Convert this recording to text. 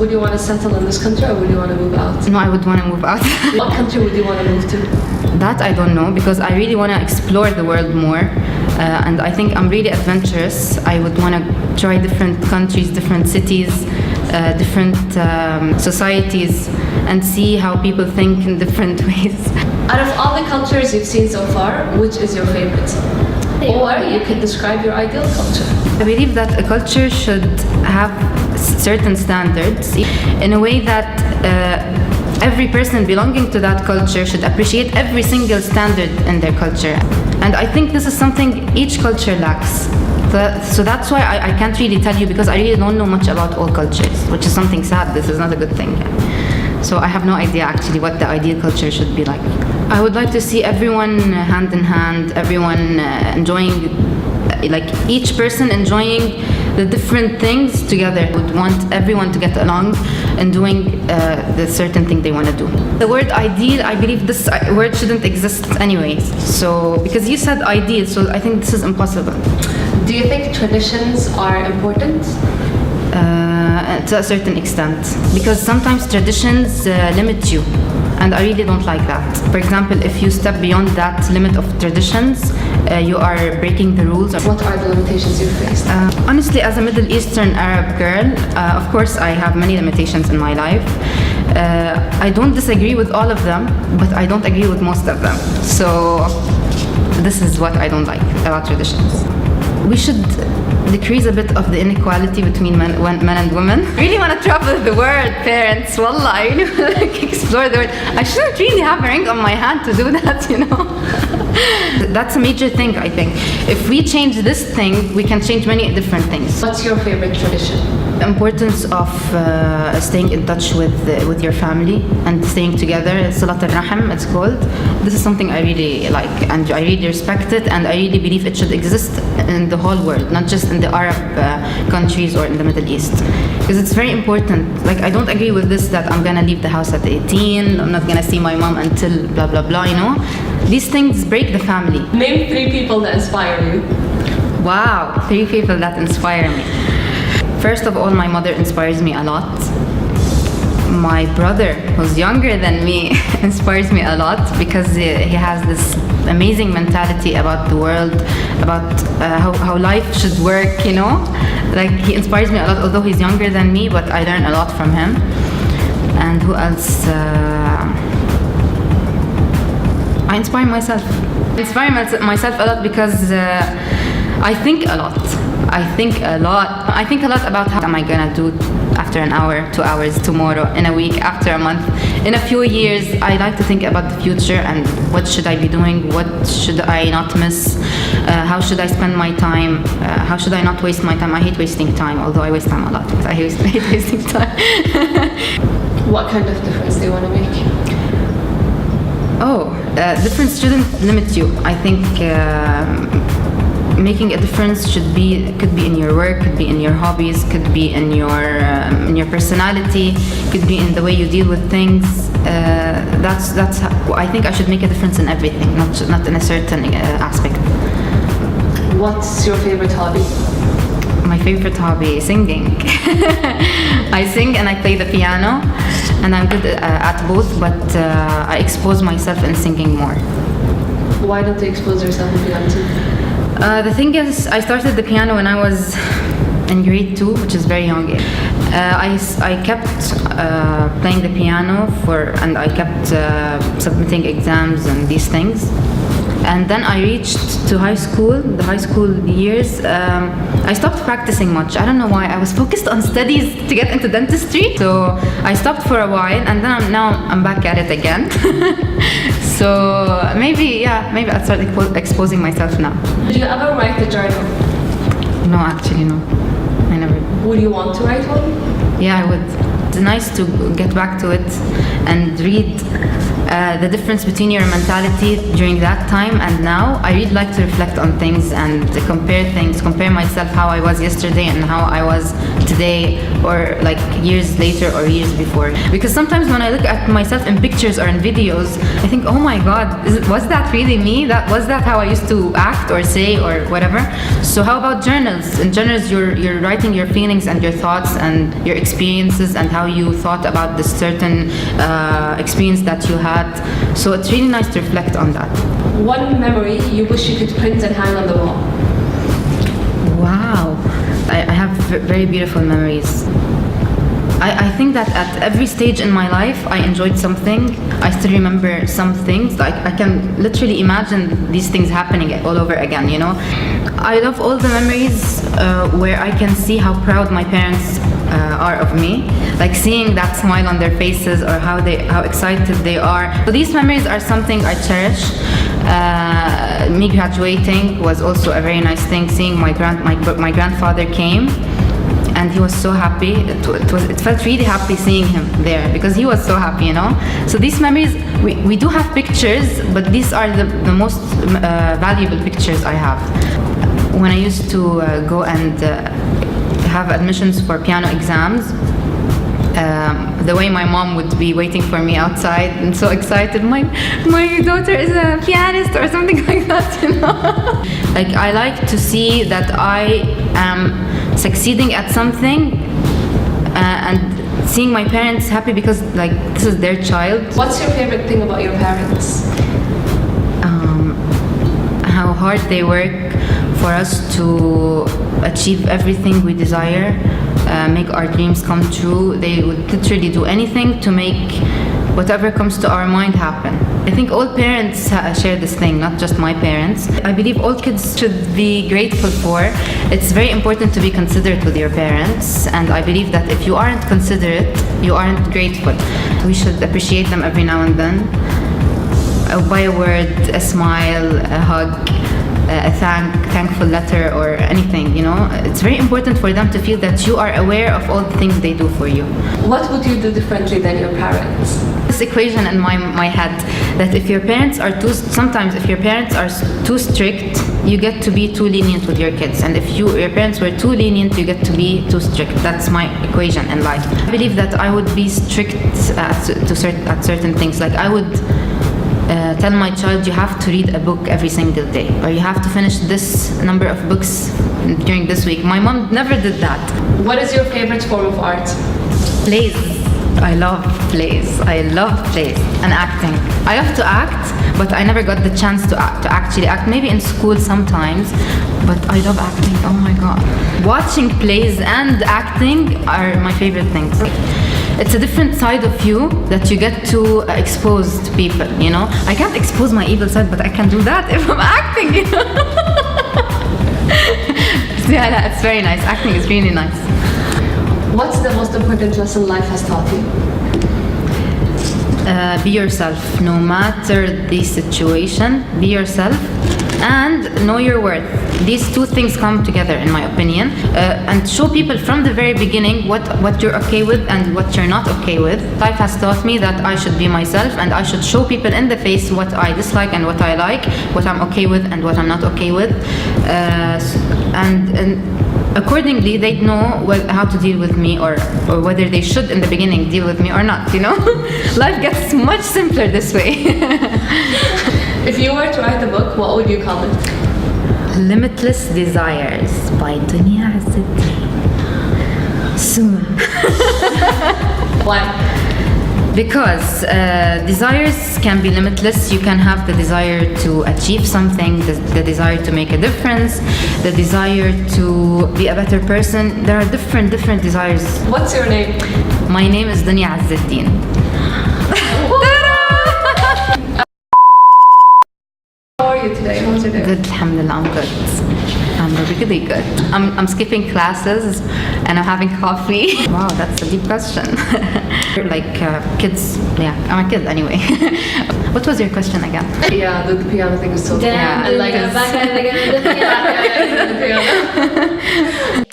would you want to settle in this country or would you want to move out? No, I would want to move out. What country would you want to move to? That I don't know, because I really want to explore the world more, and I think I'm really adventurous. I would want to try different countries, different cities, different societies, and see how people think in different ways. Out of all the cultures you've seen so far, which is your favorite? Or you could describe your ideal culture. I believe that a culture should have certain standards in a way that every person belonging to that culture should appreciate every single standard in their culture. And I think this is something each culture lacks. So that's why I can't really tell you, because I really don't know much about all cultures, which is something sad. This is not a good thing. So I have no idea actually what the ideal culture should be like. I would like to see everyone hand in hand, everyone enjoying, like each person enjoying the different things together. I would want everyone to get along and doing the certain thing they want to do. The word ideal, I believe this word shouldn't exist anyways. So, because you said ideal, so I think this is impossible. Do you think traditions are important? To a certain extent, because sometimes traditions limit you, and I really don't like that. For example, if you step beyond that limit of traditions, you are breaking the rules. What are the limitations you faced? Honestly, as a Middle Eastern Arab girl, of course I have many limitations in my life. I don't disagree with all of them, but I don't agree with most of them. So this is what I don't like about traditions. We should decrease a bit of the inequality between men and women. I really want to travel the world, parents. Wallah, I really want to explore the world. I shouldn't really have a ring on my hand to do that, you know. That's a major thing, I think. If we change this thing, we can change many different things. What's your favorite tradition? The importance of staying in touch with your family and staying together. Salat al-Rahim, it's called. This is something I really like, and I really respect it, and I really believe it should exist in the whole world, not just in the Arab countries or in the Middle East, because it's very important. Like, I don't agree with this that I'm gonna leave the house at 18, I'm not gonna see my mom until blah blah blah, you know. These things break the family. Name 3 people that inspire you. Wow, 3 people that inspire me. First of all, my mother inspires me a lot. My brother, who's younger than me, inspires me a lot, because he has this amazing mentality about the world, about how life should work, you know. Like, he inspires me a lot, although he's younger than me, but I learn a lot from him. And who else? I inspire myself. I inspire myself a lot because I think a lot. I think a lot about how am I gonna do after an hour, 2 hours, tomorrow, in a week, after a month, in a few years. I like to think about the future and what should I be doing, what should I not miss, how should I spend my time, how should I not waste my time. I hate wasting time, although I waste time a lot, because I hate wasting time. What kind of difference do you want to make? Difference shouldn't limit you. I think making a difference could be in your work, could be in your hobbies, could be in your personality, could be in the way you deal with things. That's how, I think I should make a difference in everything, not in a certain aspect. What's your favorite hobby? My favorite hobby is singing. I sing and I play the piano, and I'm good at both, but I expose myself in singing more. Why don't you expose yourself in piano too? The thing is, I started the piano when I was in grade 2, which is very young. I kept playing the piano and I kept submitting exams and these things. And then I reached to high school, the high school years. I stopped practicing much. I don't know why. I was focused on studies to get into dentistry. So I stopped for a while, and then I'm back at it again. So maybe I'll start exposing myself now. Did you ever write a journal? No, actually, no. I never. Would you want to write one? Yeah, I would. It's nice to get back to it and read the difference between your mentality during that time and now. I really like to reflect on things and compare myself how I was yesterday and how I was today, or like years later or years before. Because sometimes when I look at myself in pictures or in videos, I think, oh my God, was that really me? Was that how I used to act or say or whatever? So how about journals? In journals, you're writing your feelings and your thoughts and your experiences and how you thought about this certain experience that you had. So it's really nice to reflect on that. One memory you wish you could print and hang on the wall. Wow, I have very beautiful memories. I think that at every stage in my life, I enjoyed something. I still remember some things. Like I can literally imagine these things happening all over again, you know. I love all the memories where I can see how proud my parents are of me. Like seeing that smile on their faces or how excited they are. So these memories are something I cherish. Me graduating was also a very nice thing. Seeing my grandfather came, and he was so happy. It felt really happy seeing him there because he was so happy, you know. So these memories, we do have pictures, but these are the most valuable pictures I have. When I used to go and have admissions for piano exams, the way my mom would be waiting for me outside and so excited, my daughter is a pianist or something like that, you know. Like I like to see that I am succeeding at something and seeing my parents happy because like this is their child. What's your favorite thing about your parents? How hard they work for us to achieve everything we desire, make our dreams come true. They would literally do anything to make whatever comes to our mind happen. I think all parents share this thing, not just my parents. I believe all kids should be grateful for. It's very important to be considerate with your parents, and I believe that if you aren't considerate, you aren't grateful. We should appreciate them every now and then. By a word, a smile, a hug, a thankful letter or anything, you know. It's very important for them to feel that you are aware of all the things they do for you. What would you do differently than your parents? This equation in my head, that if your parents are too strict, you get to be too lenient with your kids, and if your parents were too lenient, you get to be too strict. That's my equation in life. I believe that I would be strict at certain things. Like I would tell my child, you have to read a book every single day, or you have to finish this number of books during this week. My mom never did that. What is your favorite form of art? Plays. I love plays. And acting. I love to act, but I never got the chance to actually act. Maybe in school sometimes, but I love acting. Oh my God. Watching plays and acting are my favorite things. It's a different side of you that you get to expose to people, you know. I can't expose my evil side, but I can do that if I'm acting, you know. Yeah, it's very nice. Acting is really nice. What's the most important lesson life has taught you? Be yourself, no matter the situation. Be yourself and know your worth. These two things come together, in my opinion, and show people from the very beginning what you're okay with and what you're not okay with. Life has taught me that I should be myself, and I should show people in the face what I dislike and what I like, what I'm okay with and what I'm not okay with, and accordingly they'd know how to deal with me, or whether they should in the beginning deal with me or not, you know. Life gets much simpler this way. If you were to write a book, what would you call it? Limitless Desires by Dunya Azzuddin. Soon. Why? Because desires can be limitless. You can have the desire to achieve something, the desire to make a difference, the desire to be a better person. There are different desires. What's your name? My name is Dunya Azzuddin. How are you today? How's your day? Good, alhamdulillah, I'm good. I'm really good. I'm skipping classes and I'm having coffee. Wow, that's a deep question. Like kids, yeah, I'm a kid anyway. What was your question again? Yeah, the piano thing is so Yeah, and like back and again, the piano.